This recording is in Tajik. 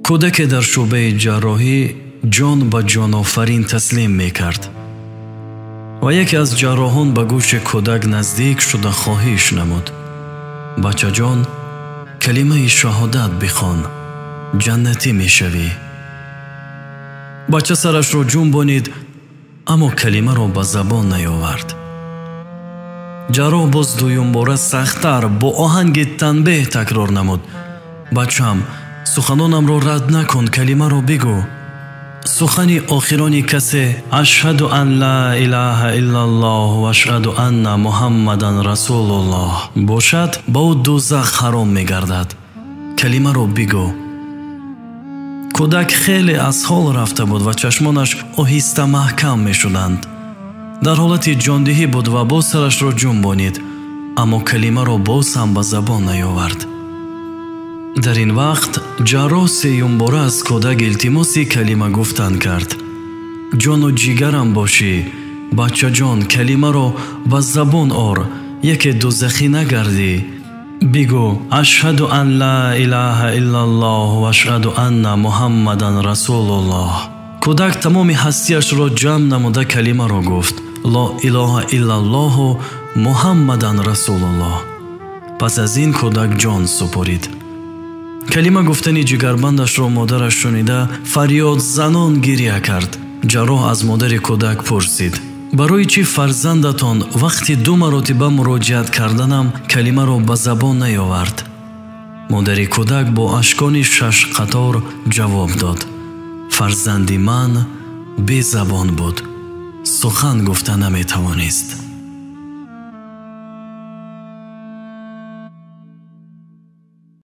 кӯдаке дар шӯъбаи ҷарроҳӣ ҷон ба ҷонофарин таслим мекард ва яке аз ҷарроҳон ба гӯши кӯдак наздик шуда хоҳиш намуд: бачаҷон, калимаи шаҳодат бихон, ҷаннатӣ мешавӣ. бача сарашро ҷунбонид, аммо калимаро ба забон наёвард. ҷарроҳ боз дуюмбора сахттар бо оҳанги танбеҳ такрор намуд: бачам, суханонамро рад накун, калимаро бигӯ. сухани охирони касе ашҳаду ан ла илаҳаиллаллоҳ ва ашҳаду анна муҳаммадан расулуллоҳ бошад, ба ӯ дӯзах ҳаром мегардад. калимаро бигӯ. кӯдак хеле аз ҳол рафта буд ва чашмонаш оҳиста маҳкам мешуданд. дар ҳолати ҷондиҳӣ буд ва боз сарашро ҷунбонид, аммо калимаро боз ҳам ба забон наёвард. дар ин вақт ҷарроҳ сеюмбора аз кӯдак илтимоси калима гуфтан кард: ҷону ҷигарам бошӣ, бачаҷон, калимаро ба забон ор, яке дӯзахӣ нагардӣ. бигӯ ашҳаду ан ла илаҳаиллаллоҳ ва ашҳаду анна муҳаммадан расулуллоҳ. кӯдак тамоми ҳастиашро ҷамъ намуда калимаро гуфт: ла илаҳаиллаллоҳу муҳаммадан расулуллоҳ. пас аз ин кӯдак ҷон супорид. калима гуфтани ҷигарбандашро модараш шунида фарёдзанон гирья кард. ҷарроҳ аз модари кӯдак пурсид: барои чӣ фарзандатон вақти 2 маротиба муроҷиат карданам калимаро ба забон наёвард? модари кӯдак бо ашкони 6 қатор ҷавоб дод: фарзанди ман безабон буд, сухан гуфта наметавонист.